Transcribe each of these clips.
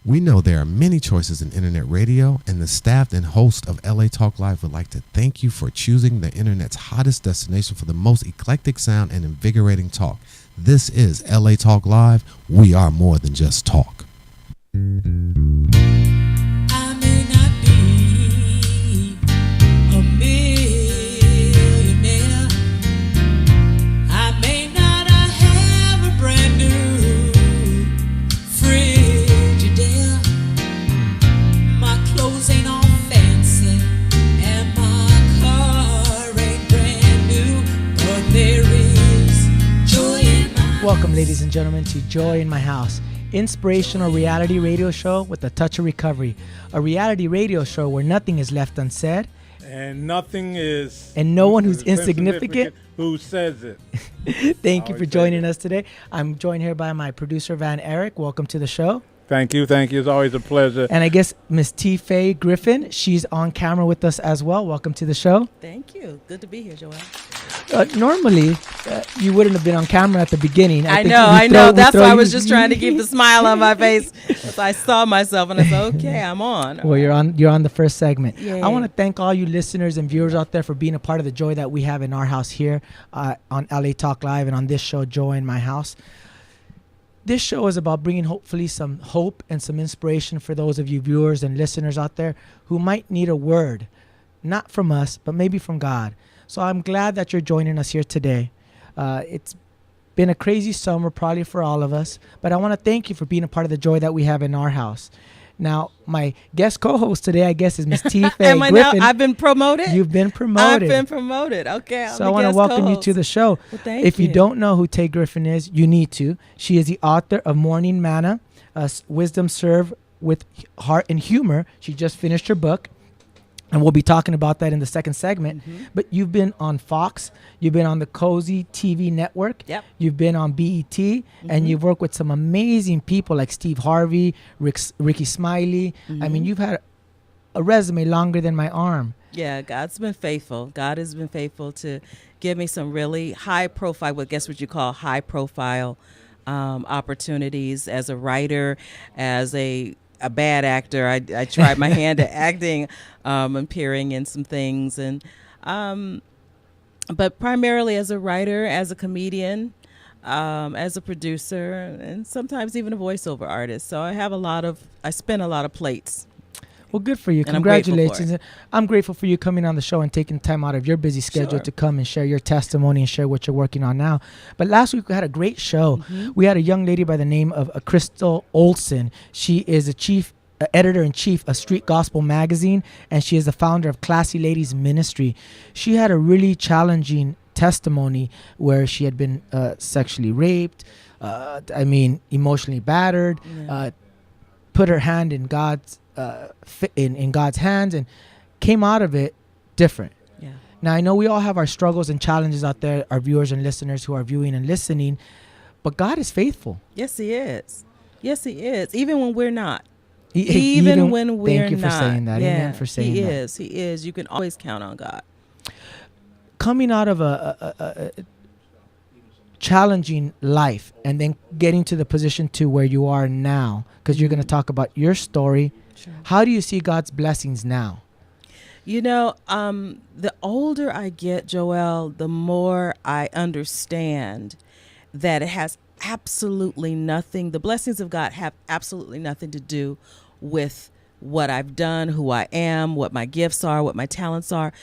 We know there are many choices in internet radio, and the staff and host of LA Talk Live would like to thank you for choosing the internet's hottest destination for the most eclectic sound and invigorating talk. This is LA Talk Live. We are more than just talk. I may not be a millionaire. I may not have a brand new Frigidaire. My clothes ain't all fancy, and my car ain't brand new. But there is joy in my Welcome, ladies and gentlemen, to Joy in My House, inspirational reality radio show with a touch of recovery. A reality radio show where nothing is left unsaid. And nothing is... And no one who's insignificant. Who says it. Thank you for joining us today. I'm joined here by my producer, Van Eric. Welcome to the show. Thank you. It's always a pleasure. And I guess Miss T. Faye Griffin, she's on camera with us as well. Welcome to the show. Thank you. Good to be here, Joelle. Normally, you wouldn't have been on camera at the beginning. I know. That's why I was just trying to keep the smile on my face. As I saw myself and I said, okay, I'm on. Well, you're on the first segment. Yay. I want to thank all you listeners and viewers out there for being a part of the joy that we have in our house here on LA Talk Live and on this show, Joy in My House. This show is about bringing hopefully some hope and some inspiration for those of you viewers and listeners out there who might need a word, not from us, but maybe from God. So I'm glad that you're joining us here today. It's been a crazy summer probably for all of us, but I want to thank you for being a part of the joy that we have in our house. Now, my guest co-host today, I guess, is Miss T. Faye Am I Griffin. now? I've been promoted? You've been promoted. I've been promoted. Okay. So I want to welcome you to the show. Well, thank if you you. don't know who Tay Griffin is, you need to. She is the author of Morning Manna, Wisdom Served with Heart and Humor. She just finished her book. And we'll be talking about that in the second segment. Mm-hmm. But you've been on Fox. You've been on the Cozy TV network. Yep. You've been on BET. And you've worked with some amazing people like Steve Harvey, Ricky Smiley. I mean, you've had a resume longer than my arm. Yeah, God's been faithful. God has been faithful to give me some really high profile, I guess what you call high profile opportunities as a writer, as a bad actor. I tried my hand at acting, appearing in some things, and but primarily as a writer, as a comedian, as a producer, and sometimes even a voiceover artist. So I spin a lot of plates. Well, good for you. And I'm grateful for Congratulations. I'm grateful for you coming on the show and taking time out of your busy schedule to come and share your testimony and share what you're working on now. But last week we had a great show. We had a young lady by the name of Crystal Olson. She is a chief editor-in-chief of Street Gospel magazine, and she is the founder of Classy Ladies Ministry. She had a really challenging testimony where she had been sexually raped, emotionally battered, put her hand in God's in God's hands and came out of it different. Yeah. Now, I know we all have our struggles and challenges out there, our viewers and listeners who are viewing and listening, but God is faithful. Yes, He is. Yes, He is. Even when we're not. When we're Thank you not. for saying that. Yeah, Amen for saying that. He is. You can always count on God. Coming out of a challenging life and then getting to the position to where you are now, because you're going to talk about your story. Sure. How do you see God's blessings now? You know, the older I get, Joelle, the more I understand that it has absolutely nothing, the blessings of God have absolutely nothing to do with what I've done, who I am, what my gifts are, what my talents are.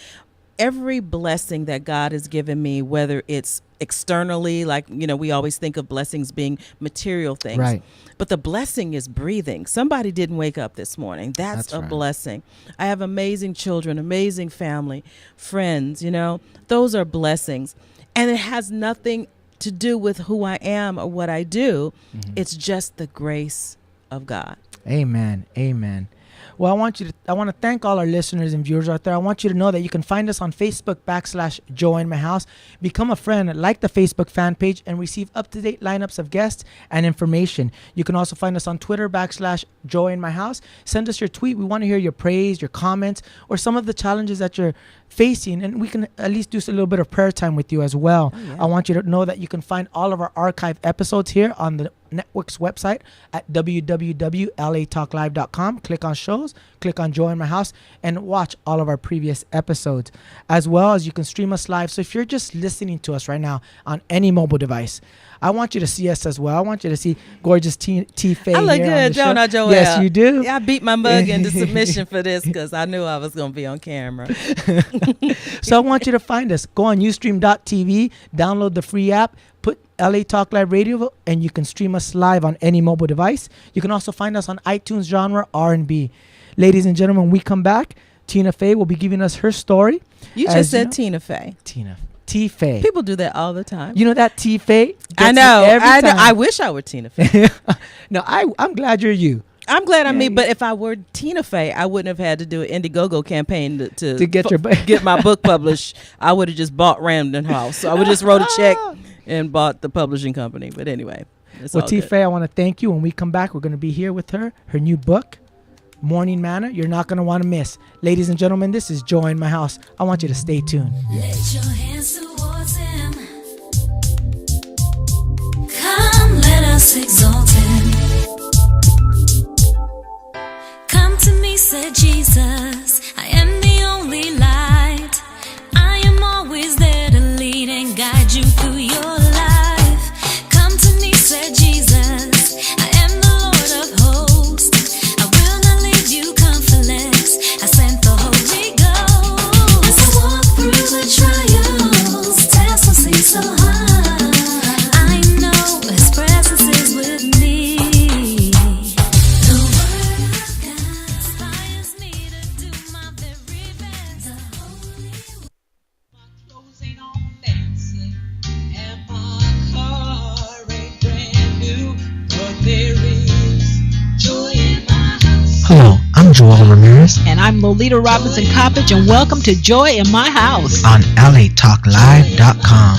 Every blessing that God has given me, whether it's externally, like, you know, we always think of blessings being material things. Right. But the blessing is breathing. Somebody didn't wake up this morning. That's a right. blessing. I have amazing children, amazing family, friends, you know. Those are blessings. And it has nothing to do with who I am or what I do. It's just the grace of God. Amen. Amen. Well, I want to thank all our listeners and viewers out there. I want you to know that you can find us on Facebook /Joy in My House. Become a friend, like the Facebook fan page, and receive up-to-date lineups of guests and information. You can also find us on Twitter /Joy in My House. Send us your tweet. We want to hear your praise, your comments, or some of the challenges that you're facing, and we can at least do a little bit of prayer time with you as well. Oh, yeah. I want you to know that you can find all of our archive episodes here on the Network's website at www.latalklive.com. Click on shows, click on Joy in My House, and watch all of our previous episodes. As well as you can stream us live. So if you're just listening to us right now on any mobile device, I want you to see us as well. I want you to see gorgeous T. Faye. I look here good, don't I, Joelle? Yes, you do. Yeah, I beat my mug into submission for this because I knew I was going to be on camera. So I want you to find us. Go on Ustream.tv, download the free app, put LA Talk Live Radio, and you can stream us live on any mobile device. You can also find us on iTunes genre R&B. Ladies and gentlemen, when we come back, Tina Faye will be giving us her story. You just said Tina Faye. T. Faye. People do that all the time. You know that T. Faye? I know. Every time. I wish I were Tina Faye. No, I'm glad you're you. I'm glad I'm me, but if I were Tina Faye, I wouldn't have had to do an Indiegogo campaign to get get my book published. I would have just bought Ramden House. So I would just wrote a check and bought the publishing company. But anyway, it's well, all T. good. Faye, I want to thank you. When we come back, we're going to be here with her new book, Morning Manna. You're not going to want to miss. Ladies and gentlemen, this is Joy in My House. I want you to stay tuned. Let your hands towards him. Come, let us exalt him. Come to me, said Jesus. I am the only light. I am always there to lead and guide you through your life. Come to me, said Jesus. I am the Lord of hosts. I will not leave you comfortless. I sent the Holy Ghost. As I walk through the trials, tests will seem so hard. I know His presence is with me. The Word of God inspires me to do my very best. The Holy My clothes ain't all fancy, and my car ain't brand new, but there is joy in my house. Hello, I'm Joel Ramirez And I'm Lolita Robinson-Coppage, and welcome to Joy in My House on LATalkLive.com.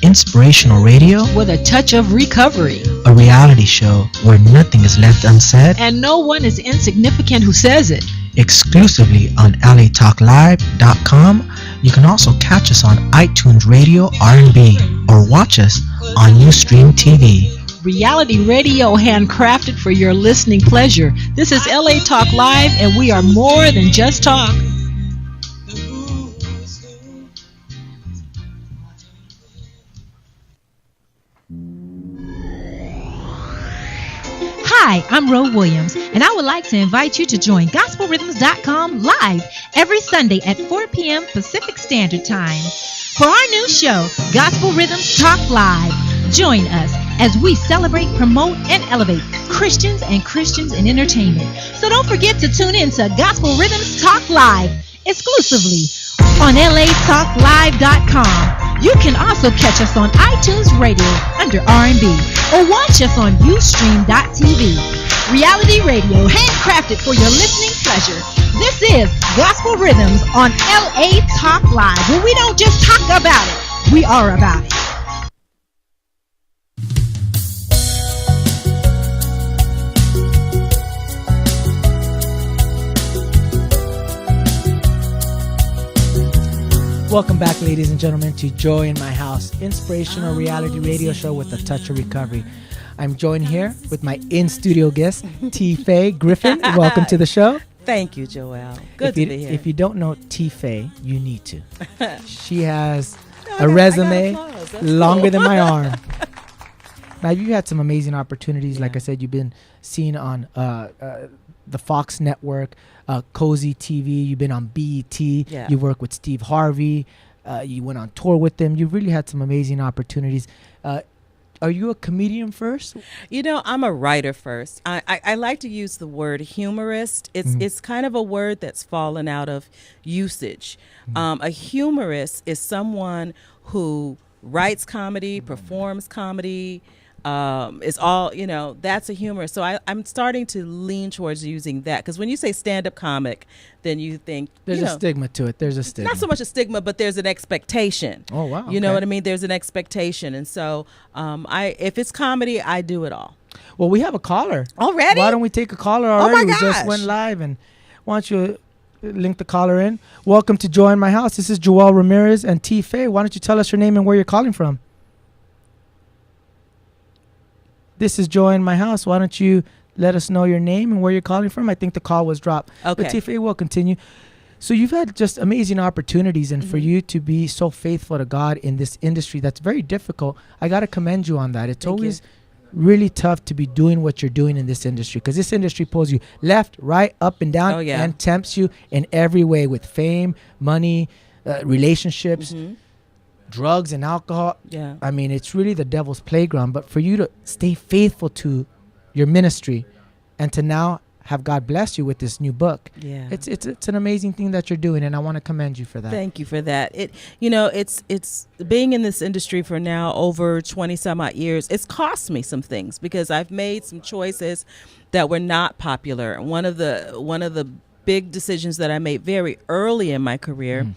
Inspirational radio, with a touch of recovery. a reality show where nothing is left unsaid, And no one is insignificant who says it. exclusively on LATalkLive.com. You can also catch us on iTunes Radio R&B or watch us on Ustream TV. Reality radio handcrafted for your listening pleasure. This is LA Talk Live, and we are more than just talk. Hi, I'm Ro Williams, and I would like to invite you to join GospelRhythms.com live every Sunday at 4 p.m. Pacific Standard Time for our new show, Gospel Rhythms Talk Live. Join us as we celebrate, promote, and elevate Christians and Christians in entertainment. So don't forget to tune in to Gospel Rhythms Talk Live exclusively on LATalkLive.com. You can also catch us on iTunes Radio under R&B or watch us on Ustream.tv. Reality radio handcrafted for your listening pleasure. This is Gospel Rhythms on LA Talk Live, where we don't just talk about it, we are about it. Welcome back, ladies and gentlemen, to Joy in My House, inspirational reality radio show with a touch of recovery. I'm joined here with my in-studio guest, T. Faye Griffin. Welcome to the show. Thank you, Joelle. Good to be here. If you don't know T. Faye, you need to. She has a resume longer than my arm. Now, you've had some amazing opportunities. Like I said, you've been seen on the Fox Network, Cozy TV. You've been on BET. Yeah. You work with Steve Harvey. You went on tour with them. You've really had some amazing opportunities. Are you a comedian first? You know, I'm a writer first. I like to use the word humorist. It's kind of a word that's fallen out of usage. A humorist is someone who writes comedy, performs comedy, is all, you know, that's a humorist. So I'm starting to lean towards using that, because when you say stand-up comic, then you think There's a stigma to it. There's a stigma. not so much a stigma, but there's an expectation. Oh, wow. You know okay. what I mean? There's an expectation. And so if it's comedy, I do it all. Well, we have a caller. Already? Why don't we take a caller Oh, already? my We just gosh. went live, and why don't you link the caller in? Welcome to Joy in My House. This is Joel Ramirez and T. Faye. Why don't you tell us your name and where you're calling from? this is Joy in my house. Why don't you let us know your name and where you're calling from? I think the call was dropped. Okay. But Tiffany, we'll continue. So you've had just amazing opportunities, and for you to be so faithful to God in this industry that's very difficult, I got to commend you on that. It's Thank always really tough to be doing what you're doing in this industry, because this industry pulls you left, right, up and down, Oh, yeah. and tempts you in every way with fame, money, relationships, drugs and alcohol. Yeah. I mean, it's really the devil's playground. But for you to stay faithful to your ministry and to now have God bless you with this new book, Yeah. it's an amazing thing that you're doing, and I want to commend you for that. Thank you for that. It's being in this industry for now over 20 some odd years. It's cost me some things because I've made some choices that were not popular. One of the big decisions that I made very early in my career,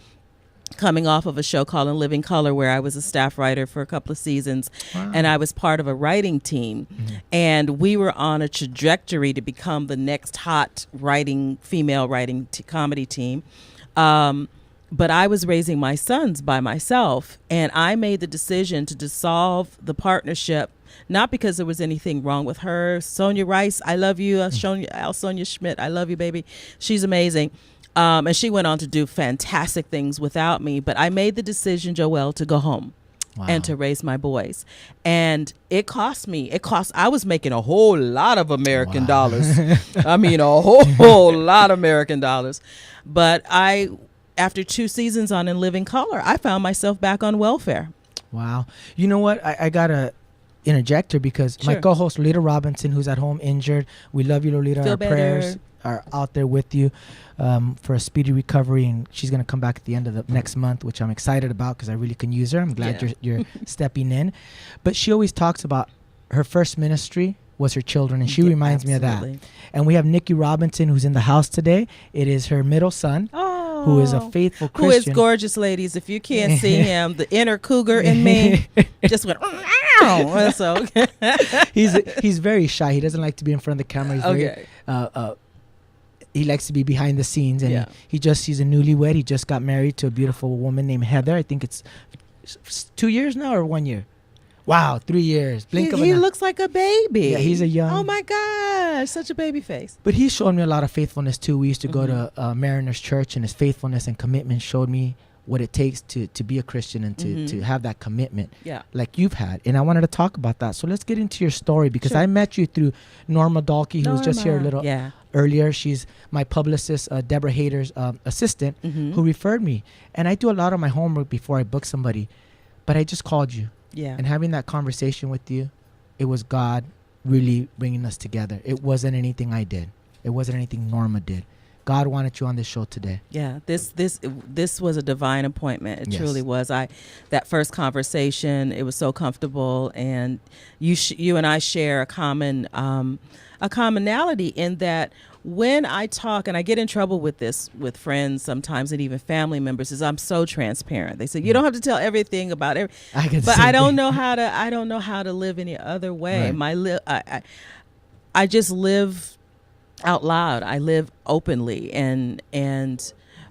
coming off of a show called In Living Color, where I was a staff writer for a couple of seasons, and I was part of a writing team, and we were on a trajectory to become the next hot female writing comedy team. But I was raising my sons by myself, and I made the decision to dissolve the partnership, not because there was anything wrong with her. Sonia Rice, I love you. Sonia Schmidt, I love you, baby. She's amazing. And she went on to do fantastic things without me. But I made the decision, Joelle, to go home and to raise my boys. And it cost me. I was making a whole lot of American dollars. I mean, a whole lot of American dollars. But after 2 seasons on In Living Color, I found myself back on welfare. Wow. You know what? I got to interject her because my co-host, Lolita Robinson, who's at home injured. We love you, Lolita. Feel Our better. prayers are out there with you for a speedy recovery, and she's going to come back at the end of the next month, which I'm excited about because I really can use her. I'm glad you're stepping in. But she always talks about her first ministry was her children, and she reminds me of that. And we have Nikki Robinson, who's in the house today. It is her middle son, who is a faithful Christian. Who is gorgeous, ladies. If you can't see him, the inner cougar in me just went, ow. So he's very shy. He doesn't like to be in front of the camera. He's very, he likes to be behind the scenes, and he's a newlywed. He just got married to a beautiful woman named Heather. I think it's 2 years now or 1 year. Wow, 3 years. Blink of an eye. He looks like a baby. Yeah, he's a young. Oh my gosh, such a baby face. But he's shown me a lot of faithfulness too. We used to go to Mariners Church, and his faithfulness and commitment showed me what it takes to be a Christian and to have that commitment like you've had. And I wanted to talk about that. So let's get into your story, because I met you through Norma Dalkey, who was just here a little earlier. She's my publicist, Deborah Hayter's assistant, who referred me. And I do a lot of my homework before I book somebody. But I just called you. Yeah. And having that conversation with you, it was God really bringing us together. It wasn't anything I did. It wasn't anything Norma did. God wanted you on this show today. Yeah, this was a divine appointment. It truly was. That first conversation, it was so comfortable, and you and I share a commonality in that when I talk, and I get in trouble with this with friends sometimes, and even family members, is I'm so transparent. They say you don't have to tell everything about everything, but I don't know how to live any other way. Right. I just live out loud. I live openly, and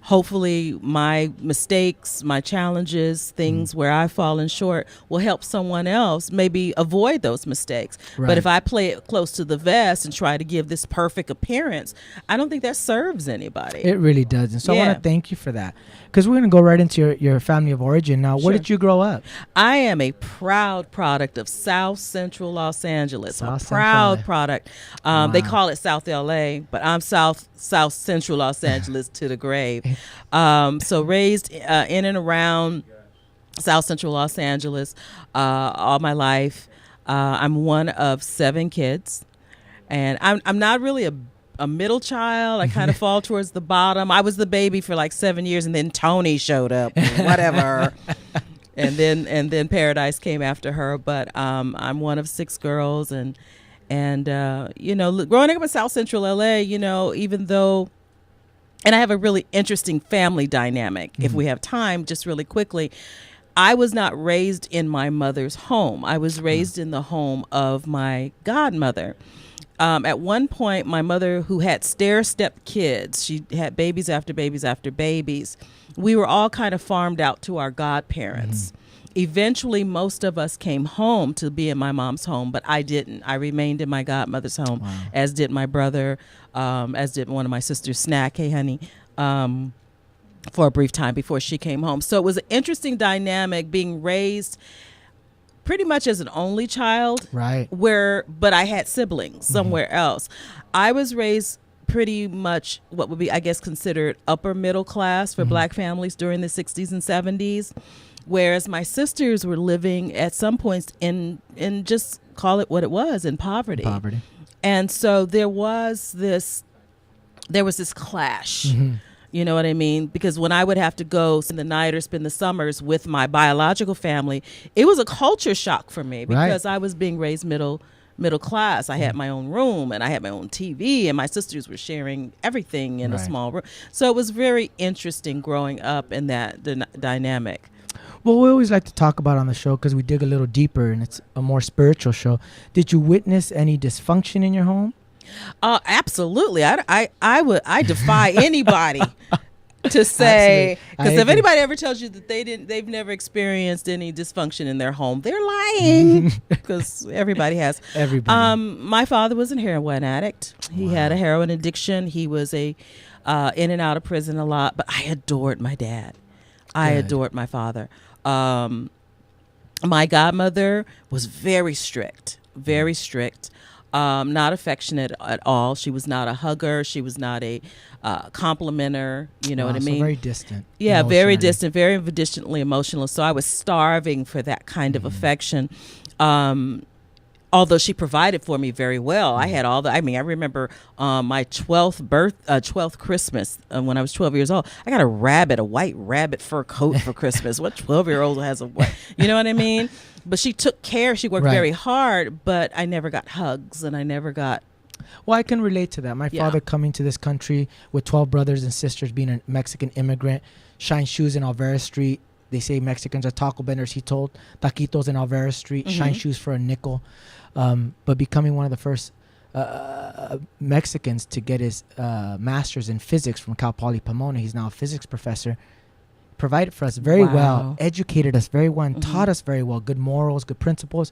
hopefully my mistakes, my challenges, things where I've fallen short will help someone else maybe avoid those mistakes. Right. But if I play it close to the vest and try to give this perfect appearance, I don't think that serves anybody. It really doesn't. So I want to thank you for that, because we're going to go right into your family of origin. Now, where did you grow up? I am a proud product of South Central Los Angeles. Proud product. They call it South LA, but I'm South Central Los Angeles to the grave. So raised in and around South Central Los Angeles all my life. I'm one of 7 kids, and I'm not really a middle child. I kind of fall towards the bottom. I was the baby for like 7 years, and then Tony showed up, whatever. and then Paradise came after her. But I'm one of 6 girls, and growing up in South Central LA, even though, and I have a really interesting family dynamic. If we have time, just really quickly, I was not raised in my mother's home. I was raised in the home of my godmother. At one point, my mother, who had stair-step kids, she had babies after babies after babies. We were all kind of farmed out to our godparents. Eventually, most of us came home to be in my mom's home, but I didn't. I remained in my godmother's home, as did my brother, as did one of my sisters, Snack, hey honey, for a brief time before she came home. So it was an interesting dynamic being raised pretty much as an only child, Right. but I had siblings somewhere else. I was raised pretty much what would be, I guess, considered upper middle class for black families during the 60s and 70s, whereas my sisters were living at some points in just call it what it was, in poverty. And so there was this clash. You know what I mean? Because when I would have to go spend the night or spend the summers with my biological family, it was a culture shock for me because I was being raised middle class. I had my own room and I had my own TV, and my sisters were sharing everything in a small room. So it was very interesting growing up in that dynamic. Well, we always like to talk about on the show because we dig a little deeper and it's a more spiritual show. Did you witness any dysfunction in your home? Absolutely. I defy anybody to say, because if anybody ever tells you that they've never experienced any dysfunction in their home, they're lying, because everybody has. My father was a heroin addict. He had a heroin addiction. He was in and out of prison a lot, but I adored my dad. I adored my father. My godmother was very strict, not affectionate at all. She was not a hugger. She was not a complimenter. You know what I mean? So very distant. Yeah, very distant, very distantly emotional. So I was starving for that kind of affection. Although she provided for me very well. I had all I remember my 12th Christmas when I was 12 years old. I got a white rabbit fur coat for Christmas. What 12-year-old has a white? You know what I mean? But she took care. She worked very hard, but I never got hugs, and I never got. Well, I can relate to that. My father coming to this country with 12 brothers and sisters, being a Mexican immigrant, shine shoes in Alvera Street. They say Mexicans are taco vendors. He told taquitos in Alvera Street, shine shoes for a nickel. But becoming one of the first Mexicans to get his master's in physics from Cal Poly Pomona. He's now a physics professor. Provided for us very well, educated us very well, and taught us very well. Good morals, good principles,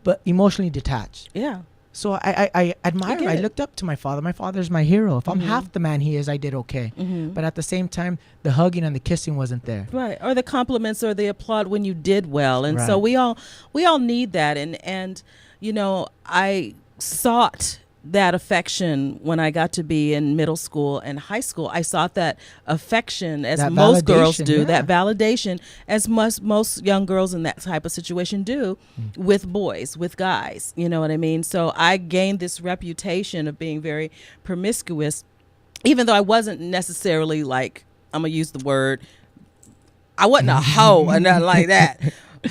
but emotionally detached. Yeah. So I admire him. I looked up to my father. My father's my hero. If I'm half the man he is, I did okay. But at the same time, the hugging and the kissing wasn't there. Right. Or the compliments or the applaud when you did well. And so we all need that. And you know, I sought that affection when I got to be in middle school and high school. I sought that affection as most girls do, that validation as most young girls in that type of situation do with boys, with guys. You know what I mean? So I gained this reputation of being very promiscuous, even though I wasn't necessarily like, I'm going to use the word, I wasn't a hoe or nothing like that.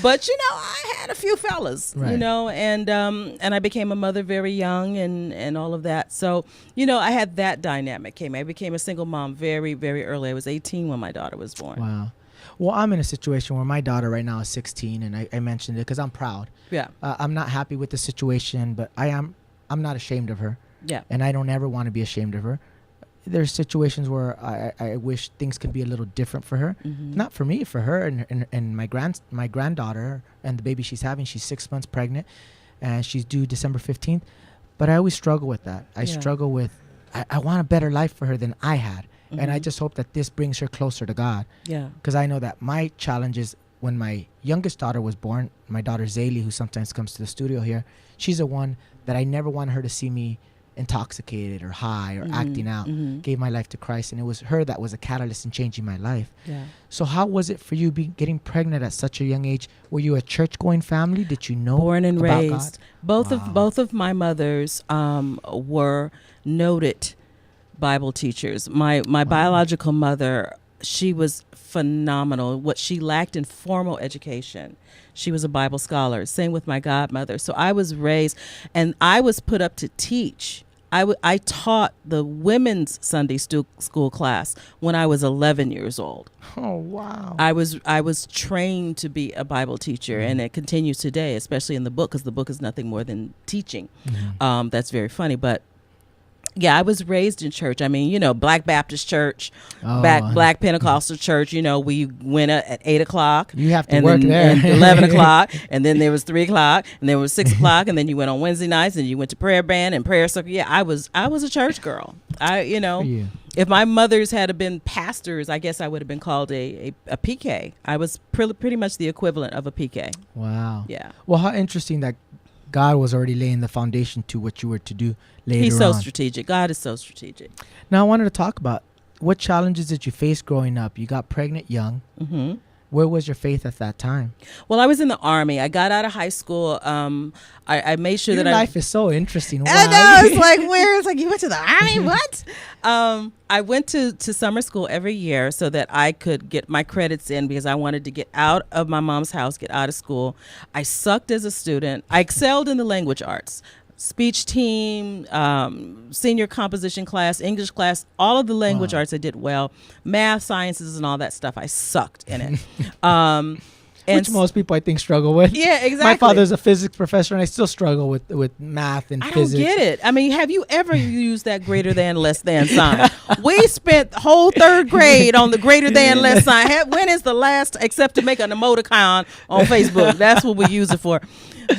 But, you know, I had a few fellas, you know, and I became a mother very young and all of that. So, you know, I had that dynamic. I became a single mom very, very early. I was 18 when my daughter was born. Wow. Well, I'm in a situation where my daughter right now is 16, and I mentioned it because I'm proud. Yeah. I'm not happy with the situation, but I'm not ashamed of her. Yeah. And I don't ever want to be ashamed of her. There's situations where I wish things could be a little different for her. Not for me, for her and my granddaughter and the baby she's having. She's 6 months pregnant, and she's due December 15th. But I always struggle with that. I struggle with, I want a better life for her than I had. And I just hope that this brings her closer to God. Yeah. Because I know that my challenges, when my youngest daughter was born, my daughter Zaylee, who sometimes comes to the studio here, she's the one that I never wanted her to see me intoxicated or high or acting out. Gave my life to Christ, and it was her that was a catalyst in changing my life. So how was it for you getting pregnant at such a young age? Were you a church-going family? Did you know born and about raised God? Both of my mothers were noted Bible teachers. My biological mother, she was phenomenal. What she lacked in formal education, she was a Bible scholar. Same with my godmother. So I was raised, and I was put up to teach. I taught the women's Sunday school class when I was 11 years old. Oh, wow. I was trained to be a Bible teacher, and it continues today, especially in the book, because the book is nothing more than teaching. That's very funny, but Yeah, I was raised in church. I mean, Black Baptist church, Oh. Black Pentecostal church. We went at 8 o'clock. You have to and work then, there. And 11 o'clock, and then there was 3 o'clock, and then it was 6 o'clock, and then you went on Wednesday nights, and you went to prayer band and prayer circle. Yeah, I was a church girl. you. If my mothers had been pastors, I guess I would have been called a PK. I was pretty much the equivalent of a PK. Wow. Yeah. Well, how interesting that God was already laying the foundation to what you were to do later He's so on. strategic. God is so strategic. Now, I wanted to talk about what challenges did you face growing up? You got pregnant young. Mm-hmm. Where was your faith at that time? Well, I was in the Army. I got out of high school. I made sure Your that life is so interesting. I Wow. know. It's like, where? It's like, you went to the Army? What? I went to summer school every year so that I could get my credits in because I wanted to get out of my mom's house, get out of school. I sucked as a student. I excelled in the language arts. Speech team, senior composition class, English class, all of the language arts I did well. Math, sciences, and all that stuff, I sucked in it. Which most people, I think, struggle with. Yeah, exactly. My father's a physics professor, and I still struggle with math and physics. I don't get it. I mean, have you ever used that greater than, less than sign? We spent the whole third grade on the greater than, less sign. When is the last, except to make an emoticon on Facebook? That's what we use it for.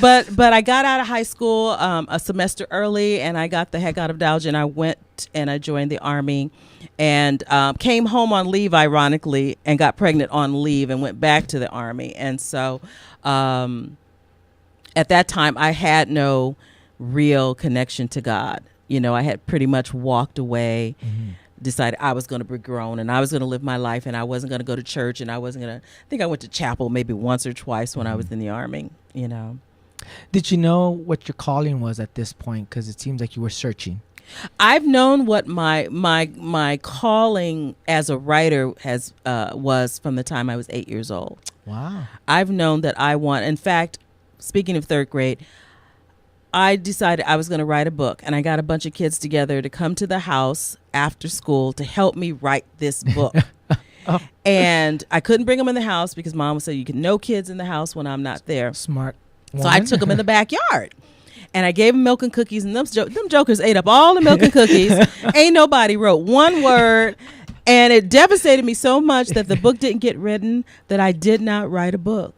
But I got out of high school a semester early, and I got the heck out of Dodge, and I went and I joined the Army, and came home on leave, ironically, and got pregnant on leave and went back to the Army. And so at that time, I had no real connection to God. I had pretty much walked away, decided I was going to be grown and I was going to live my life, and I wasn't going to go to church, and I wasn't going to, I think I went to chapel maybe once or twice when I was in the Army, Did you know what your calling was at this point? Because it seems like you were searching. I've known what my calling as a writer was from the time I was 8 years old. Wow. I've known that in fact, speaking of third grade, I decided I was going to write a book, and I got a bunch of kids together to come to the house after school to help me write this book. Oh. And I couldn't bring them in the house because Mom would say, you can no kids in the house when I'm not there. Smart. So I took them in the backyard, and I gave them milk and cookies, and them jokers ate up all the milk and cookies. Ain't nobody wrote one word, and it devastated me so much that the book didn't get written, that I did not write a book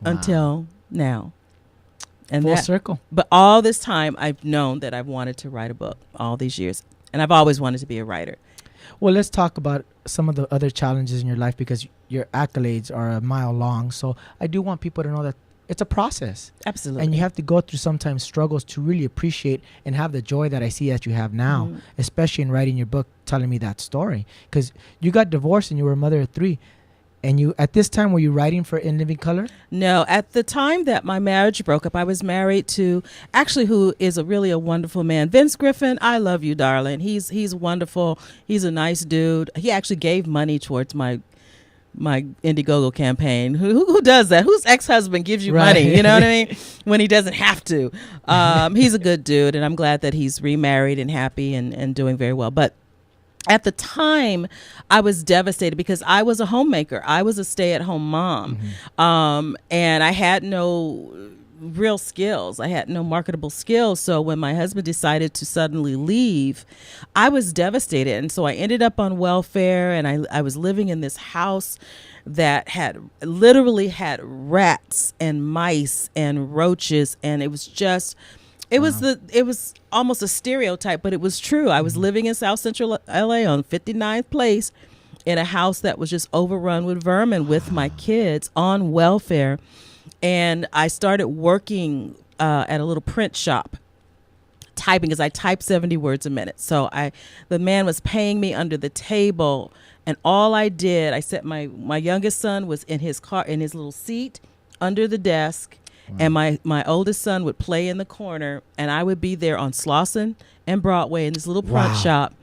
until now. And Full circle. But all this time, I've known that I've wanted to write a book all these years, and I've always wanted to be a writer. Well, let's talk about some of the other challenges in your life, because your accolades are a mile long. So I do want people to know that it's a process. Absolutely. And you have to go through sometimes struggles to really appreciate and have the joy that I see that you have now, especially in writing your book, telling me that story. Because you got divorced and you were a mother of 3. And you, at this time, were you writing for In Living Color? No, at the time that my marriage broke up, I was married to, actually, who is really a wonderful man. Vince Griffin, I love you, darling. He's wonderful. He's a nice dude. He actually gave money towards my Indiegogo campaign. Who does that? Whose ex-husband gives you money? You know what I mean? When he doesn't have to. He's a good dude, and I'm glad that he's remarried and happy and doing very well. But at the time, I was devastated because I was a homemaker. I was a stay-at-home mom, and I had no real skills. I had no marketable skills. So when my husband decided to suddenly leave, I was devastated. And so I ended up on welfare, and I was living in this house that literally had rats and mice and roaches, and it was just... It was almost a stereotype, but it was true. I was living in South Central LA on 59th Place in a house that was just overrun with vermin with my kids on welfare. And I started working at a little print shop, typing, because I type 70 words a minute. So the man was paying me under the table, and all I did, I set my youngest son was in his car, in his little seat under the desk. Wow. And my oldest son would play in the corner, and I would be there on Slauson and Broadway in this little print shop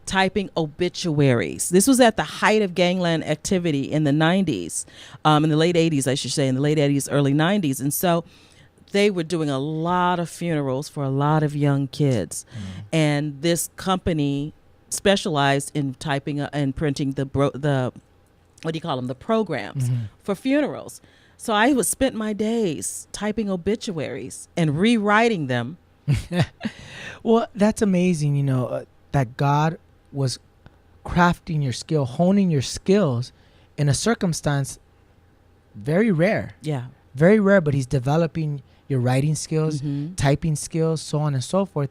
typing obituaries. This was at the height of gangland activity in the 90s, in the late 80s, I should say, in the late 80s, early 90s. And so they were doing a lot of funerals for a lot of young kids. And this company specialized in typing and printing the what do you call them, the programs for funerals. So I would spend my days typing obituaries and rewriting them Well, that's amazing, that God was crafting your skill, honing your skills in a circumstance very rare. Yeah. Very rare, but he's developing your writing skills, typing skills, so on and so forth,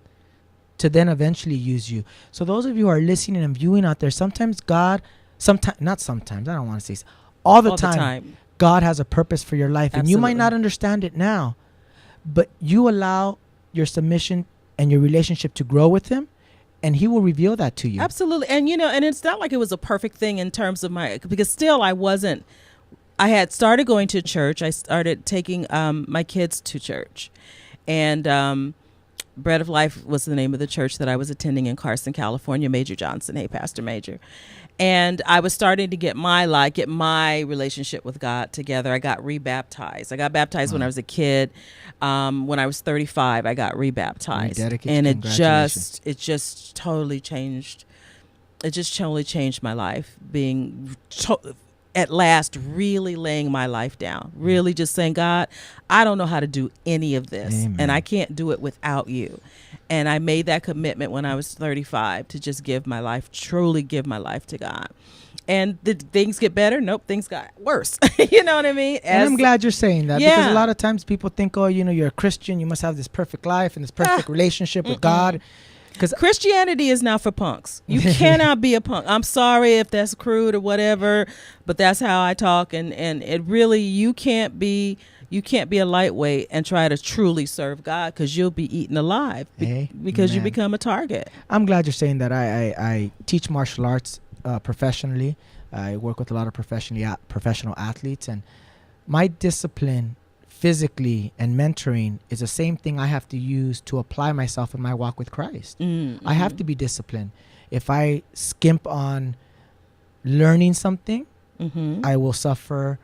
to then eventually use you. So those of you who are listening and viewing out there, sometimes God, not sometimes, I don't want to say all the time, God has a purpose for your life. And you might not understand it now, but you allow your submission and your relationship to grow with him, and he will reveal that to you. Absolutely. And, and it's not like it was a perfect thing in terms of because still I had started going to church. I started taking my kids to church. And Bread of Life was the name of the church that I was attending in Carson, California. Major Johnson. Hey, Pastor Major. And I was starting to get my relationship with God together. I got rebaptized. I got baptized when I was a kid. When I was 35, I got rebaptized. And it just totally changed. It just totally changed my life, being at last really laying my life down, really just saying, God, I don't know how to do any of this. Amen. And I can't do it without you. And I made that commitment when I was 35 to just truly give my life to God. And did things get better? Nope, things got worse. You know what I mean? And I'm glad you're saying that, because a lot of times people think, you're a Christian, you must have this perfect life and this perfect relationship with God. Because Christianity is not for punks. You cannot be a punk. I'm sorry if that's crude or whatever, but that's how I talk. And it really, you can't be a lightweight and try to truly serve God, because you'll be eaten alive because you become a target. I'm glad you're saying that. I teach martial arts professionally. I work with a lot of professional athletes, and my discipline physically and mentoring is the same thing I have to use to apply myself in my walk with Christ. I have to be disciplined. If I skimp on learning something, I will suffer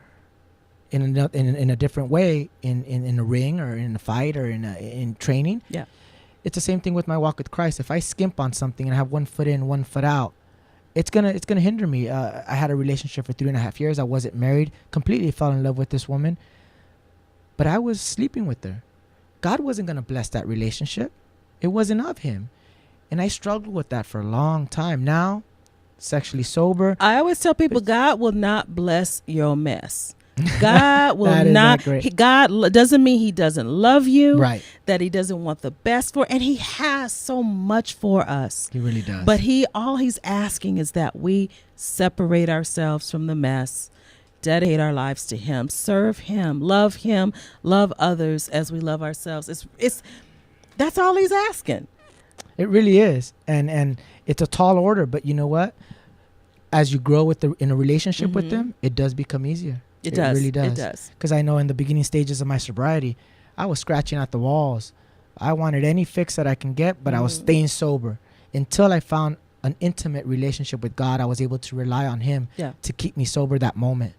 in a different way in a ring or in a fight or in training. Yeah, it's the same thing with my walk with Christ. If I skimp on something and have one foot in, one foot out, it's gonna hinder me. I had a relationship for 3.5 years. I wasn't married. Completely fell in love with this woman, but I was sleeping with her. God wasn't going to bless that relationship. It wasn't of him. And I struggled with that for a long time. Now, sexually sober. I always tell people, God will not bless your mess. God will not. God doesn't mean he doesn't love you. Right. That he doesn't want the best for. And he has so much for us. He really does. But all he's asking is that we separate ourselves from the mess. Dedicate our lives to him, serve him, love others as we love ourselves. That's all he's asking. It really is. And it's a tall order, but you know what? As you grow in a relationship with them, it does become easier. It really does. It does. Because I know in the beginning stages of my sobriety, I was scratching at the walls. I wanted any fix that I can get, but I was staying sober until I found an intimate relationship with God. I was able to rely on him to keep me sober that moment.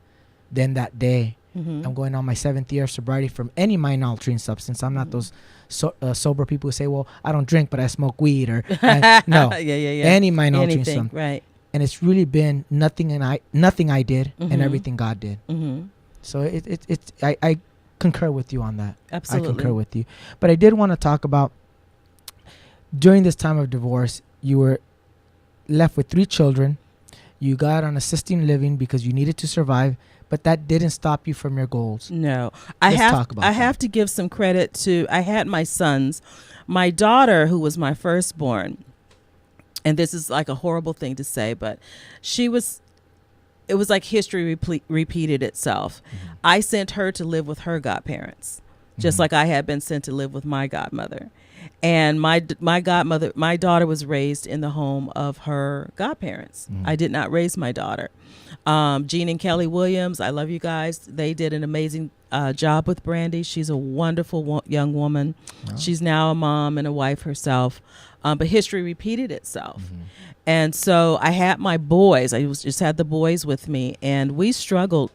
Then that day, I'm going on my 7th year of sobriety from any mind-altering substance. I'm not those sober people who say, well, I don't drink, but I smoke weed. Or no, any mind-altering substance. Right. And it's really been nothing I did and everything God did. So I concur with you on that. Absolutely. I concur with you. But I did want to talk about, during this time of divorce, you were left with 3 children. You got on assisting living because you needed to survive. But that didn't stop you from your goals. No. I have to give some credit to, I had my sons. My daughter, who was my firstborn, and this is like a horrible thing to say, but it was like history repeated itself. I sent her to live with her godparents, just like I had been sent to live with my godmother. And my daughter was raised in the home of her godparents. I did not raise my daughter. Jean and Kelly Williams, I love you guys. They did an amazing job with Brandy. She's a wonderful young woman. Wow. She's now a mom and a wife herself. But history repeated itself. And so I had my boys. I just had the boys with me, and we struggled.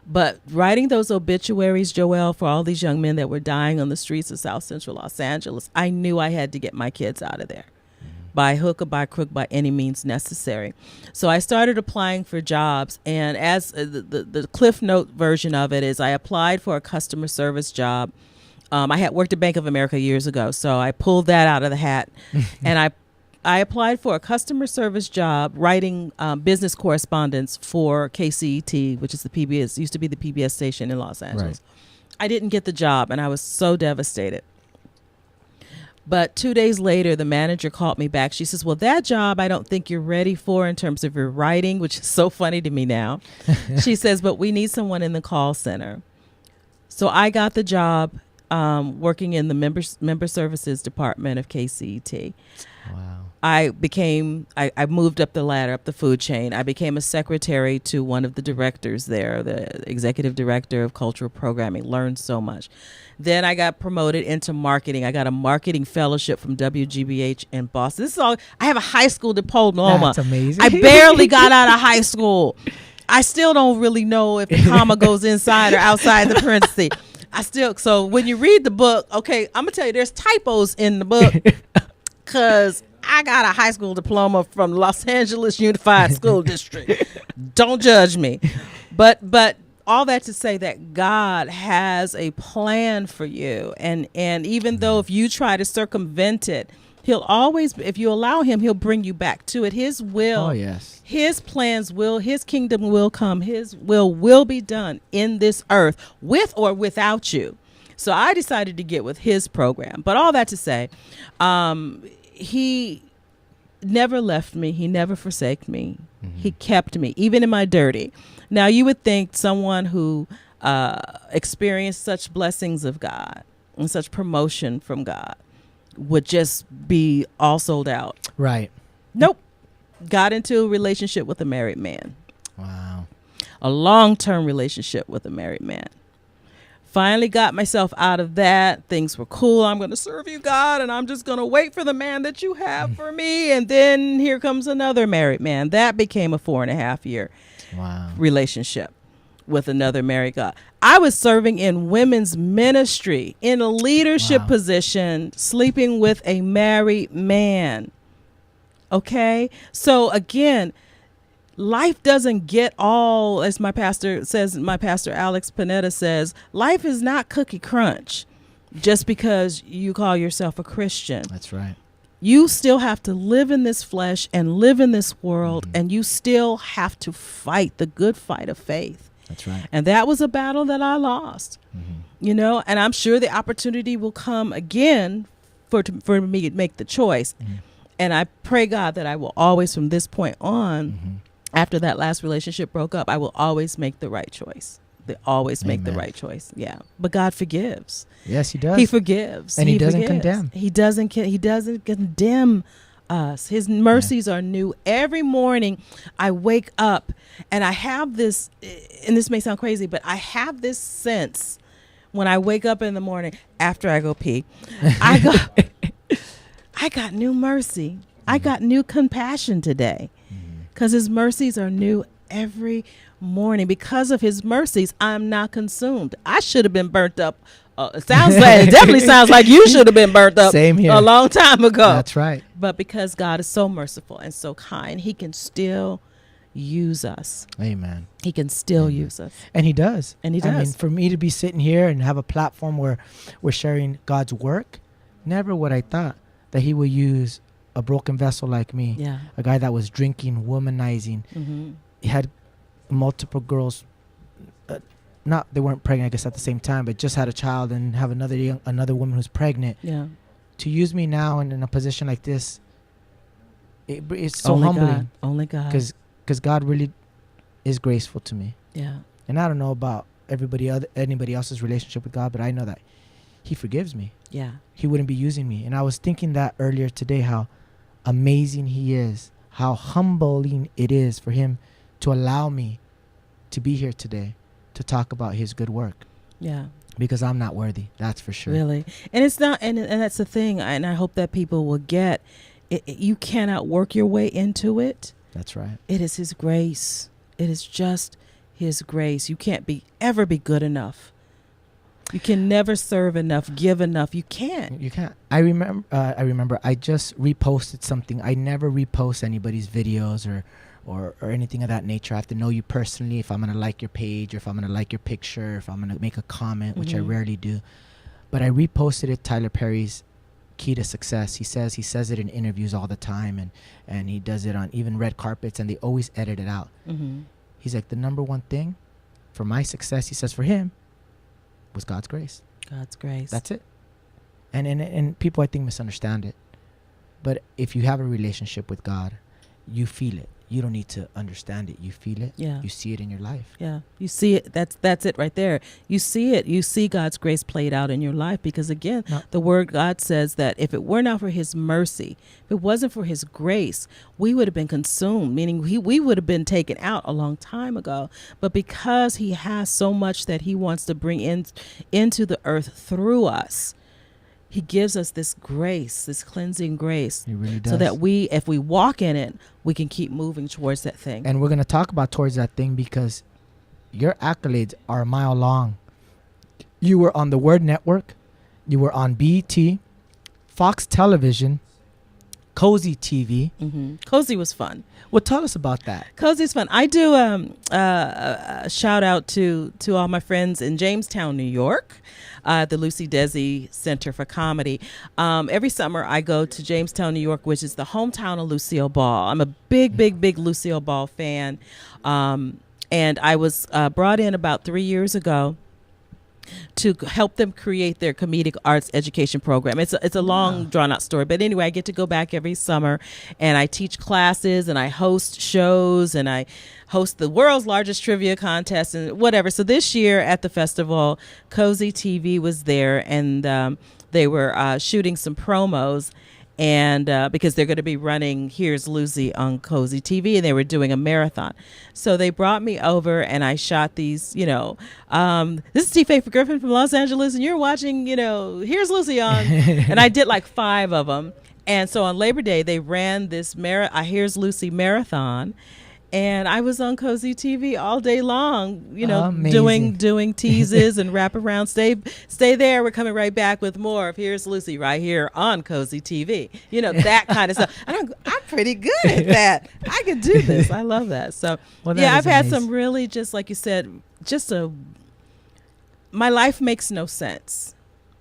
But writing those obituaries, Joelle, for all these young men that were dying on the streets of South Central Los Angeles, I knew I had to get my kids out of there. By hook or by crook, by any means necessary. So I started applying for jobs, and as the Cliff Note version of it is, I applied for a customer service job I had worked at Bank of America years ago, so I pulled that out of the hat, and I applied for a customer service job writing business correspondence for KCET, which is the PBS, used to be the PBS station in Los Angeles. Right. I didn't get the job, and I was so devastated. But 2 days later, the manager called me back. She says, well, that job I don't think you're ready for in terms of your writing, which is so funny to me now. She says, but we need someone in the call center. So I got the job working in the member services department of KCET. Wow. I moved up the ladder, up the food chain. I became a secretary to one of the directors there, the executive director of cultural programming. Learned so much. Then I got promoted into marketing. I got a marketing fellowship from WGBH in Boston. This is all. I have a high school diploma. That's amazing. I barely got out of high school. I still don't really know if the comma goes inside or outside the parenthesis. So when you read the book, okay, I'm gonna tell you, there's typos in the book because I got a high school diploma from Los Angeles Unified School District. Don't judge me. But all that to say that God has a plan for you. And even though if you try to circumvent it, he'll always, if you allow him, he'll bring you back to it. His will, Oh, yes. his plans will, his kingdom will come. His will be done in this earth with or without you. So I decided to get with his program. But all that to say, he never left me. He never forsake me. Mm-hmm. He kept me, even in my dirty. Now, you would think someone who experienced such blessings of God and such promotion from God would just be all sold out. Right. Nope. Got into a relationship with a married man. Wow. A long-term relationship with a married man. Finally got myself out of that. Things were cool. I'm going to serve you, God, and I'm just going to wait for the man that you have for me. And then here comes another married man. That became a 4.5-year relationship with another married God. I was serving in women's ministry in a leadership position, sleeping with a married man. Okay? So again, life doesn't get all, as my pastor Alex Panetta says, life is not cookie crunch just because you call yourself a Christian. That's right. You still have to live in this flesh and live in this world, and you still have to fight the good fight of faith. That's right. And that was a battle that I lost, you know, and I'm sure the opportunity will come again for me to make the choice. And I pray, God, that I will always, from this point on, after that last relationship broke up, I will always make the right choice. Make the right choice. Yeah. But God forgives. Yes, he does. He forgives. And he doesn't condemn. He doesn't condemn us. His mercies are new. Every morning I wake up and I have this, and this may sound crazy, but I have this sense when I wake up in the morning after I go pee, I got new mercy. I got new compassion today. Because his mercies are new every morning. Because of his mercies, I'm not consumed. I should have been burnt up. It definitely sounds like you should have been burnt up. Same here. A long time ago. That's right. But because God is so merciful and so kind, he can still use us. Amen. He can still use us. And he does. And he does. I mean, for me to be sitting here and have a platform where we're sharing God's work, never would I thought that he would use a broken vessel like me, a guy that was drinking, womanizing. He had multiple girls, they weren't pregnant, I guess, at the same time, but just had a child and have another woman who's pregnant. Yeah. To use me now in a position like this, it's so humbling. Only God. Because God really is graceful to me. Yeah. And I don't know about anybody else's relationship with God, but I know that he forgives me. Yeah. He wouldn't be using me. And I was thinking that earlier today, how amazing he is, how humbling it is for him to allow me to be here today to talk about his good work. Yeah. Because I'm not worthy, that's for sure. Really. And it's not, and that's the thing, and I hope that people will get it, you cannot work your way into it. That's right. It is his grace. It is just his grace. You can't ever be good enough. You can never serve enough, give enough. You can't. You can't. I remember I just reposted something. I never repost anybody's videos or anything of that nature. I have to know you personally if I'm going to like your page or if I'm going to like your picture, if I'm going to make a comment, which I rarely do. But I reposted it, Tyler Perry's Key to Success. He says it in interviews all the time, and he does it on even red carpets, and they always edit it out. Mm-hmm. He's like, the number one thing for my success, he says, for him, was God's grace. God's grace. That's it. And people, I think, misunderstand it. But if you have a relationship with God, you feel it. You don't need to understand it. You feel it. Yeah. You see it in your life. Yeah. You see it. That's it right there. You see it. You see God's grace played out in your life, because again, the word God says that if it were not for his mercy, if it wasn't for his grace, we would have been consumed, meaning we would have been taken out a long time ago. But because he has so much that he wants to bring into the earth through us, he gives us this grace, this cleansing grace. He really does. So that if we walk in it, we can keep moving towards that thing. And we're going to talk about towards that thing, because your accolades are a mile long. You were on the Word Network. You were on BET, Fox Television, Cozy TV. Mm-hmm. Cozy was fun. Well, tell us about that. Cozy's fun. I do a shout out to all my friends in Jamestown, New York, the Lucy Desi Center for Comedy. Every summer I go to Jamestown, New York, which is the hometown of Lucille Ball. I'm a big Lucille Ball fan. And I was brought in about 3 years ago to help them create their comedic arts education program. It's a long drawn out story, but anyway, I get to go back every summer, and I teach classes, and I host shows, and I host the world's largest trivia contest and whatever. So this year at the festival, Cozy TV was there, and they were shooting some promos. And because they're going to be running Here's Lucy on Cozy TV, and they were doing a marathon. So they brought me over, and I shot these, this is T. Faith Griffin from Los Angeles, and you're watching, Here's Lucy on. And I did like 5 of them. And so on Labor Day, they ran this Here's Lucy marathon. And I was on Cozy TV all day long, doing teases and wraparound. Stay there. We're coming right back with more of Here's Lucy right here on Cozy TV. That kind of stuff. I'm pretty good at that. I can do this. I love that. So, I've had some really, just like you said, my life makes no sense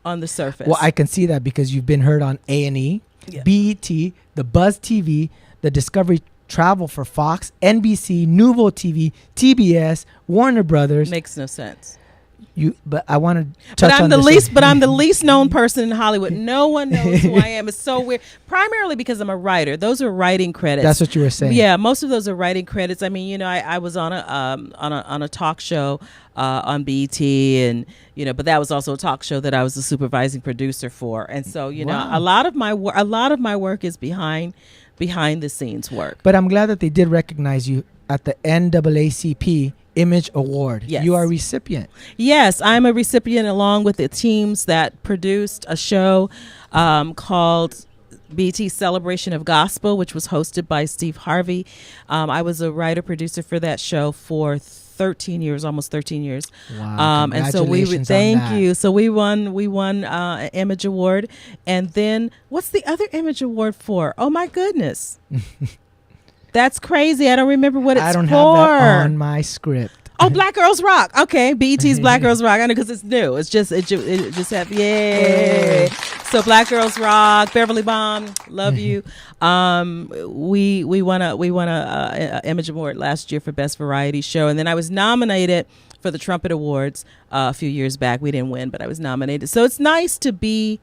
on the surface. Well, I can see that because you've been heard on A&E, BET, the Buzz TV, the Discovery Travel for Fox, NBC, Nuvo TV, TBS, Warner Brothers. Makes no sense. But I want to touch on But I'm the least known person in Hollywood. No one knows who I am. It's so weird. Primarily because I'm a writer. Those are writing credits. That's what you were saying. Yeah, most of those are writing credits. I mean, I was on a talk show on BET, and but that was also a talk show that I was the supervising producer for. And so a lot of my work is behind the scenes work. But I'm glad that they did recognize you at the NAACP Image Award. Yes. You are a recipient. Yes, I'm a recipient along with the teams that produced a show called BT Celebration of Gospel, which was hosted by Steve Harvey. I was a writer-producer for that show for 13 years, almost 13 years. Wow, and so thank you. So we won an Image Award. And then what's the other Image Award for? Oh my goodness. That's crazy. I don't remember what it's for. I don't have that on my script. Oh, Black Girls Rock. Okay, BET's Black Girls Rock. I know because it's new. It's just it just have yay. So Black Girls Rock, Beverly Bomb, love you. We won a Image Award last year for Best Variety Show, and then I was nominated for the Trumpet Awards a few years back. We didn't win, but I was nominated. So it's nice to be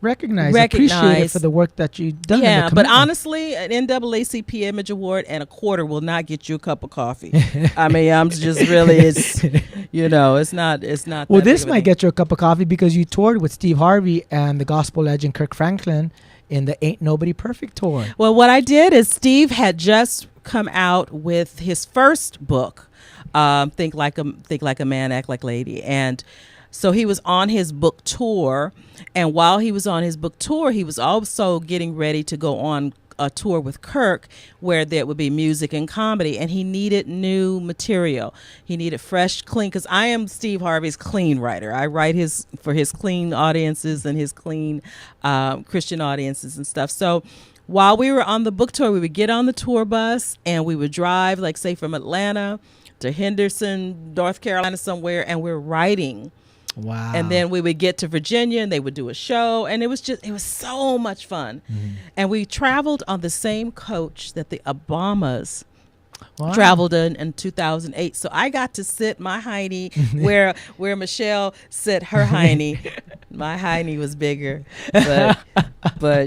recognized, appreciated for the work that you've done. Yeah, but honestly, an NAACP Image Award and a quarter will not get you a cup of coffee. I mean, I'm just really, it's not. Well, this might get you a cup of coffee because you toured with Steve Harvey and the gospel legend Kirk Franklin in the Ain't Nobody Perfect tour. Well, what I did is Steve had just come out with his first book, Think Like a Man, Act Like a Lady, and so he was on his book tour, and while he was on his book tour, he was also getting ready to go on a tour with Kirk where there would be music and comedy, and he needed new material. He needed fresh, clean, because I am Steve Harvey's clean writer. I write for his clean audiences and his clean Christian audiences and stuff. So while we were on the book tour, we would get on the tour bus and we would drive, like say from Atlanta to Henderson, North Carolina somewhere, and we're writing Wow. And then we would get to Virginia and they would do a show, and it was so much fun. And we traveled on the same coach that the Obamas Wow. traveled in 2008. So I got to sit my hiney where Michelle sit her hiney. My hiney was bigger, but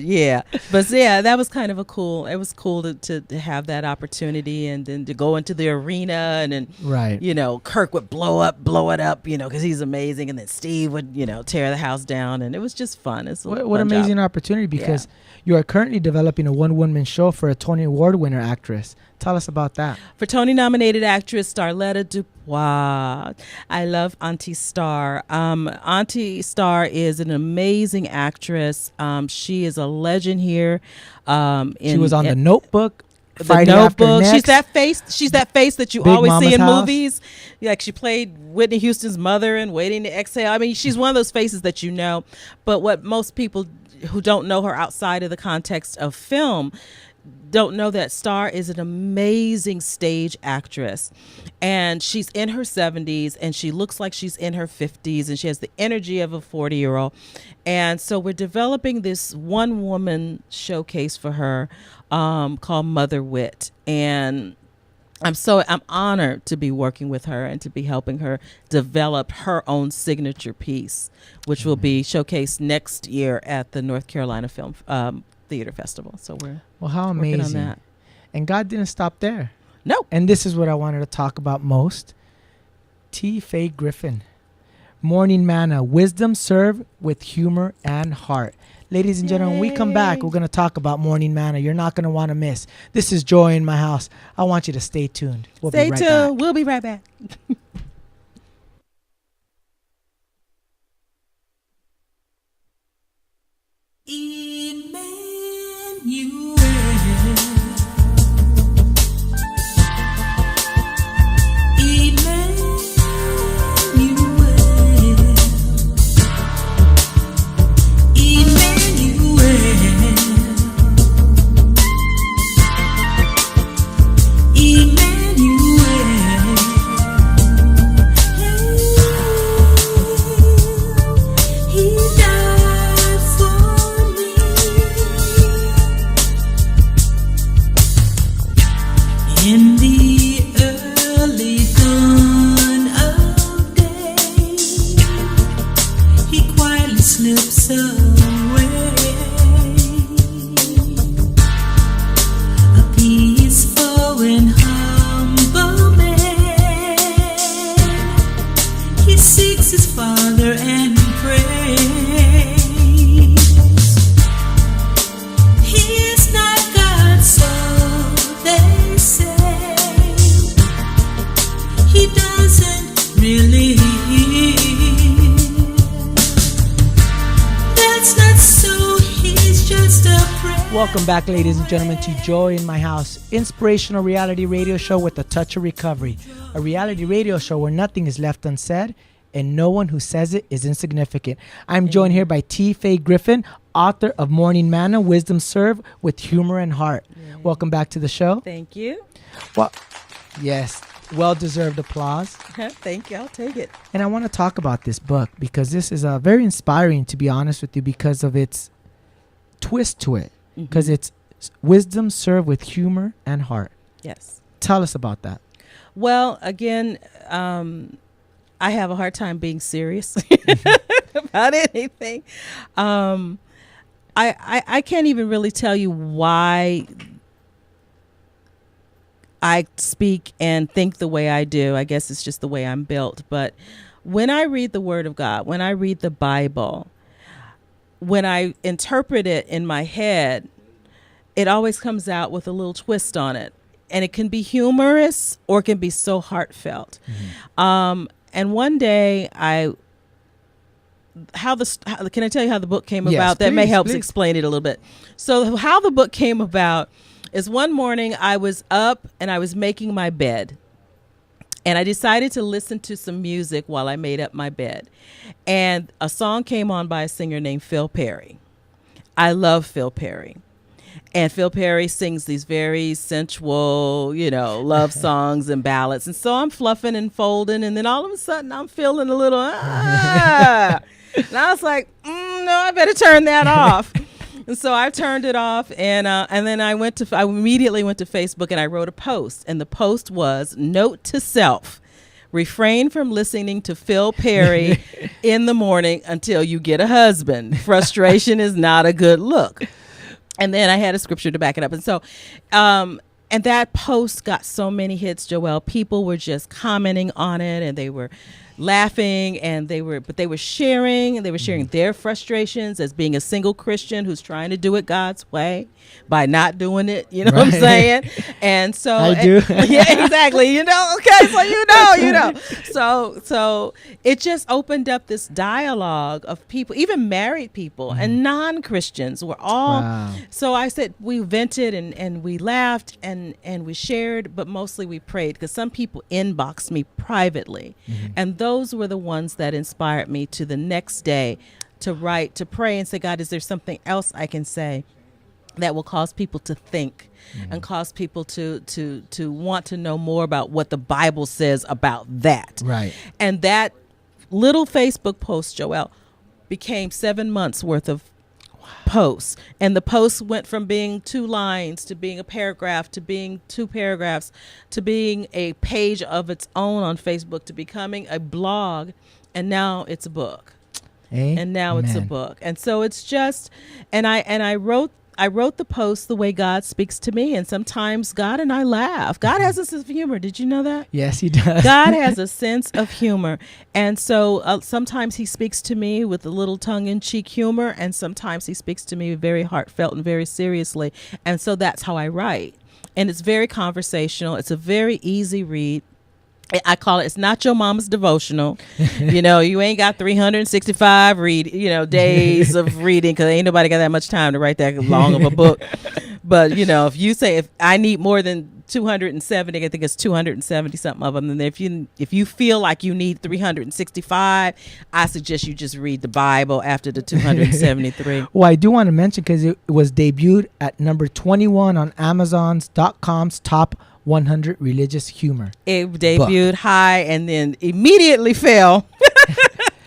yeah, that was kind of it was cool to have that opportunity, and then to go into the arena, and then Right. you know, Kirk would blow it up, you know, because he's amazing, and then Steve would, you know, tear the house down, and it was just fun. It's What fun amazing job. opportunity, because you are currently developing a one-woman show for a Tony Award winner actress. Tell us about that. For Tony-nominated actress Starletta Dubois. I love Auntie Star. Auntie Star is an amazing actress. She is a legend here. She was on The Notebook. The Friday After Notebook. Next. She's that face that you Big always see Mama's in House. movies. Like she played Whitney Houston's mother in Waiting to Exhale. I mean, she's one of those faces that you know. But what most people who don't know her outside of the context of film don't know, that Star is an amazing stage actress, and she's in her 70s, and she looks like she's in her 50s, and she has the energy of a 40-year-old. And so we're developing this one woman showcase for her called Mother Wit, and I'm honored to be working with her and to be helping her develop her own signature piece, which will be showcased next year at the North Carolina Film Theater Festival. So we're how working amazing. on that. And God didn't stop there. No. And this is what I wanted to talk about most. T. Faye Griffin. Morning Manna. Wisdom served with humor and heart. Ladies and gentlemen, when we come back, we're going to talk about Morning Manna. You're not going to want to miss. This is Joy in My House. I want you to stay tuned. We'll Stay be right tuned. back. We'll be right back. In the early dawn of day, he quietly slips away. A peaceful and humble man, he seeks his Father and prays. He is not God's soul, they say. He doesn't really. That's not so. He's just a friend. Welcome back, ladies and gentlemen, to Joy in My House, inspirational reality radio show with a touch of recovery. A reality radio show where nothing is left unsaid and no one who says it is insignificant. I'm joined here by T. Faye Griffin, author of Morning Manna, Wisdom Served with Humor and Heart. Welcome back to the show. Thank you. Well, yes, well-deserved applause. Thank you. I'll take it. And I want to talk about this book because this is very inspiring, to be honest with you, because of its twist to it. Because it's wisdom served with humor and heart. Yes. Tell us about that. Well, again, I have a hard time being serious about anything. I can't even really tell you why I speak and think the way I do. I guess it's just the way I'm built. But when I read the Word of God, when I read the Bible, when I interpret it in my head, it always comes out with a little twist on it. And it can be humorous or it can be so heartfelt. And one day can I tell you how the book came Yes, about? That may please, help please. explain it a little bit. So how the book came about is one morning I was up and I was making my bed. And I decided to listen to some music while I made up my bed. And a song came on by a singer named Phil Perry. I love Phil Perry. And Phil Perry sings these very sensual, love songs and ballads. And so I'm fluffing and folding, and then all of a sudden I'm feeling a little, and I was like, no, I better turn that off. And so I turned it off, and then I immediately went to Facebook, and I wrote a post. And the post was, note to self, refrain from listening to Phil Perry in the morning until you get a husband. Frustration is not a good look. And then I had a scripture to back it up. And so, and that post got so many hits, Joelle. People were just commenting on it, and they were laughing, and they were sharing their frustrations as being a single Christian who's trying to do it God's way by not doing it. You know what I'm saying? And so I do. yeah, exactly. Okay, so you know. So it just opened up this dialogue of people, even married people and non-Christians were all. Wow. So I said we vented and we laughed and we shared, but mostly we prayed, because some people inboxed me privately, and those were the ones that inspired me to the next day to write, to pray and say, God, is there something else I can say that will cause people to think and cause people to want to know more about what the Bible says about that. Right. And that little Facebook post, Joelle, became 7 months worth of posts. And the post went from being 2 lines to being a paragraph to being 2 paragraphs to being a page of its own on Facebook to becoming a blog. And now it's a book. And now it's a book. And so it's just, and I wrote the post the way God speaks to me, and sometimes God and I laugh. God has a sense of humor. Did you know that? Yes, he does. God has a sense of humor. And so sometimes he speaks to me with a little tongue-in-cheek humor, and sometimes he speaks to me very heartfelt and very seriously. And so that's how I write. And it's very conversational. It's a very easy read. I call it, it's not your mama's devotional. You ain't got 365 days of reading, because ain't nobody got that much time to write that long of a book. But, if you say, if I need more than 270, I think it's 270 something of them. And if you feel like you need 365, I suggest you just read the Bible after the 273. Well, I do want to mention, because it was debuted at number 21 on Amazon's.com's top 100 religious humor. It debuted high and then immediately fell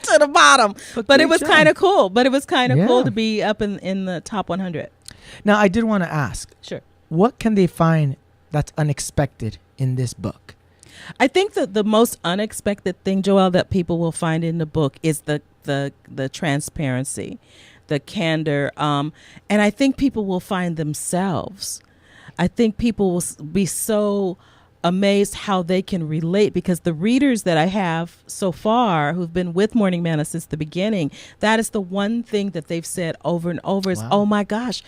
to the bottom. But it was kind of cool. Cool to be up in the top 100. Now, I did want to ask. Sure. What can they find that's unexpected in this book? I think that the most unexpected thing, Joelle, that people will find in the book is the transparency, the candor. And I think people will find themselves. I think people will be so amazed how they can relate, because the readers that I have so far who've been with Morning Manna since the beginning, that is the one thing that they've said over and over is, oh my gosh,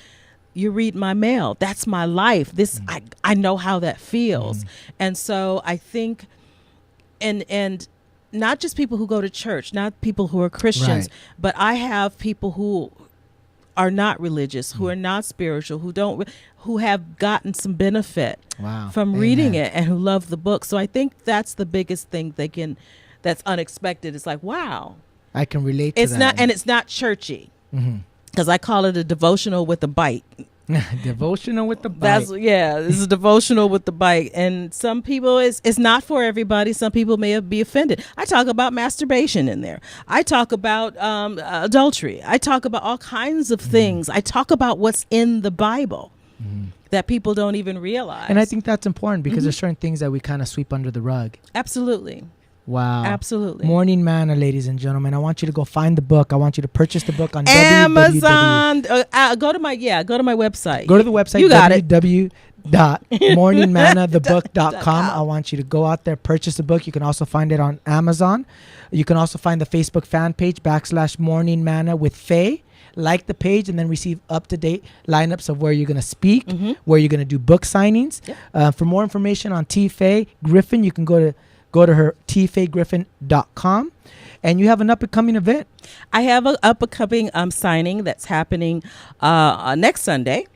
you read my mail. That's my life. This, I know how that feels. And so I think, and not just people who go to church, not people who are Christians, but I have people who are not religious, who are not spiritual, who have gotten some benefit from reading it, and who love the book. So I think that's the biggest thing that's unexpected. It's like, wow, I can relate to that. And it's not churchy, because I call it a devotional with a bite. Devotional with the bite. It's a devotional with the bite. And some people, it's not for everybody. Some people may be offended. I talk about masturbation in there. I talk about adultery. I talk about all kinds of things. I talk about what's in the Bible that people don't even realize. And I think that's important, because there's certain things that we kind of sweep under the rug. Absolutely. Wow. Absolutely. Morning Manna, ladies and gentlemen. I want you to go find the book. I want you to purchase the book on Amazon. Go to my website. Go to the website. You got www.morningmannathebook.com. I want you to go out there, purchase the book. You can also find it on Amazon. You can also find the Facebook fan page /Morning Manna with Faye. Like the page, and then receive up-to-date lineups of where you're going to speak, where you're going to do book signings. For more information on T. Faye Griffin, you can go to her tfaygriffin.com. And you have an up-and-coming event. I have an up-and-coming signing that's happening next Sunday.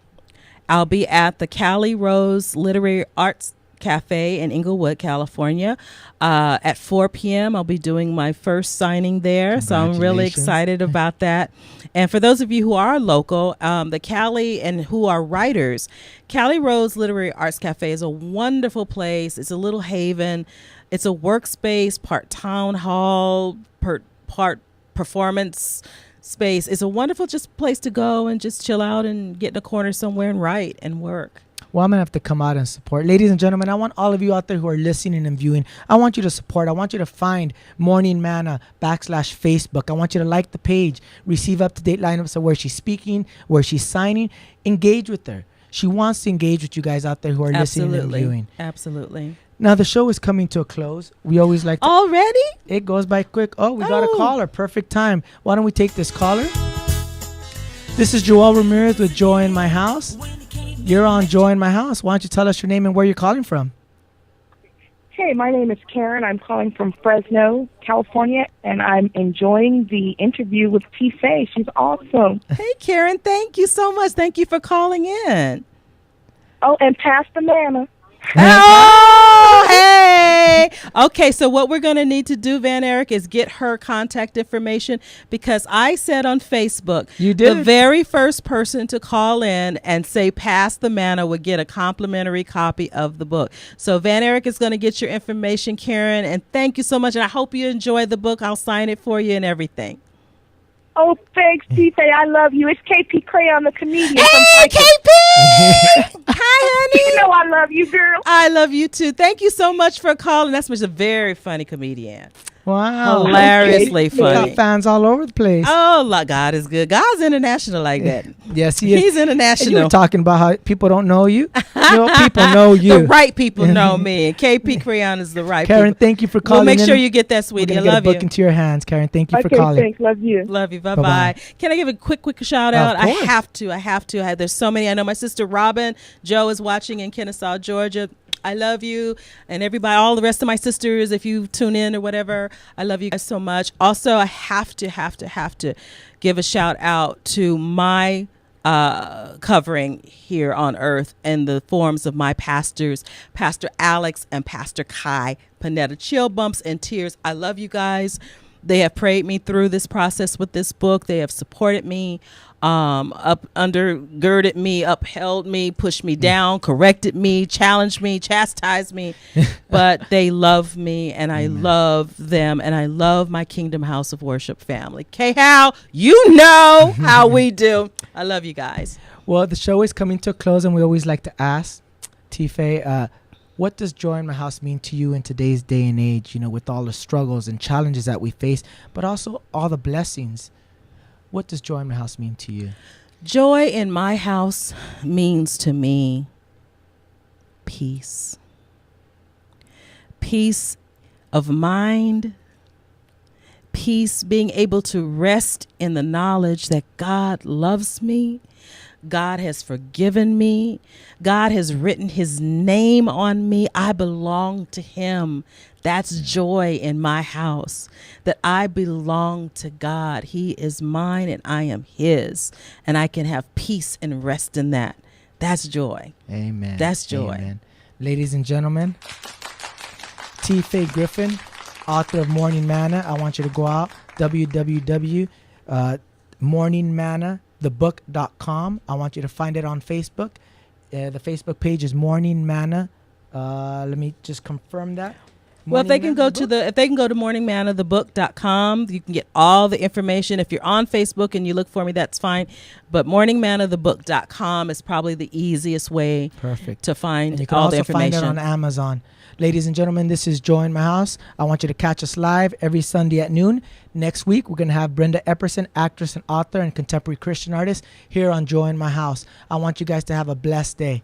I'll be at the Cali Rose Literary Arts Cafe in Inglewood, California. At 4 p.m., I'll be doing my first signing there. So I'm really excited about that. And for those of you who are local, the Cali and who are writers, Cali Rose Literary Arts Cafe is a wonderful place. It's a little haven. It's a workspace, part town hall, part performance space. It's a wonderful just place to go and just chill out and get in a corner somewhere and write and work. Well, I'm going to have to come out and support. Ladies and gentlemen, I want all of you out there who are listening and viewing, I want you to support. I want you to find Morning Manna /Facebook. I want you to like the page, receive up-to-date lineups of where she's speaking, where she's signing. Engage with her. She wants to engage with you guys out there who are listening and viewing. Absolutely. Now, the show is coming to a close. We always like to... Already? It goes by quick. Oh, we got a caller. Perfect time. Why don't we take this caller? This is Joel Ramirez with Joy in My House. You're on Joy in My House. Why don't you tell us your name and where you're calling from? Hey, my name is Karen. I'm calling from Fresno, California, and I'm enjoying the interview with T. Faye. She's awesome. Hey, Karen, thank you so much. Thank you for calling in. Oh, and pass the manna. Oh, hey. Okay, so what we're going to need to do, Van Eric, is get her contact information, because I said on Facebook, you did. The very first person to call in and say pass the manna would get a complimentary copy of the book. So Van Eric is going to get your information, Karen, and thank you so much. And I hope you enjoy the book. I'll sign it for you and everything. Oh, thanks, T. Faye. I love you. It's KP Crayon, the comedian. Hey, KP! Hi, honey. You know I love you, girl. I love you, too. Thank you so much for calling. That's a very funny comedian. Wow. Hilariously funny. Got fans all over the place. Oh, God is good. God's international like that. Yes, he is. He's international. And you were talking about how people don't know you. People know you. The right people know me. And KP Crayon is the right Karen, people. thank you for calling. We'll make sure you get that, sweetie. I love you. Get a book into your hands, Karen. Thank you for calling. Thanks. Love you. Love you. Bye-bye. Can I give a quick shout out? Of course. I have to. There's so many. I know my sister Robin Joe is watching in Kennesaw, Georgia. I love you, and everybody, all the rest of my sisters, if you tune in or whatever, I love you guys so much. Also, I have to give a shout out to my covering here on earth in the forms of my pastors, Pastor Alex and Pastor Kai Panetta. Chill bumps and tears. I love you guys. They have prayed me through this process with this book. They have supported me, undergirded me, upheld me, pushed me down, corrected me, challenged me, chastised me. But they love me, and I love them, and I love my Kingdom House of Worship family. K-How, you know how we do. I love you guys. Well, the show is coming to a close, and we always like to ask T-Faye, what does Joy in My House mean to you in today's day and age, with all the struggles and challenges that we face, but also all the blessings? What does Joy in My House mean to you? Joy in my house means to me peace. Peace of mind. Peace, being able to rest in the knowledge that God loves me. God has forgiven me. God has written his name on me. I belong to him. That's joy in my house, that I belong to God. He is mine and I am his, and I can have peace and rest in that. That's joy. Amen. That's joy. Amen. Ladies and gentlemen, T. Faye Griffin, author of Morning Manna. I want you to go out, www.morningmannathebook.com. I want you to find it on Facebook. The Facebook page is Morning Manna. Let me just confirm that. Well, if they can go to morningmannathebook.com, you can get all the information. If you're on Facebook and you look for me, that's fine. But morningmannathebook.com is probably the easiest way to find and you can all also the information. Find it on Amazon. Ladies and gentlemen, this is Joy in My House. I want you to catch us live every Sunday at noon. Next week, we're going to have Brenda Epperson, actress and author and contemporary Christian artist, here on Joy in My House. I want you guys to have a blessed day.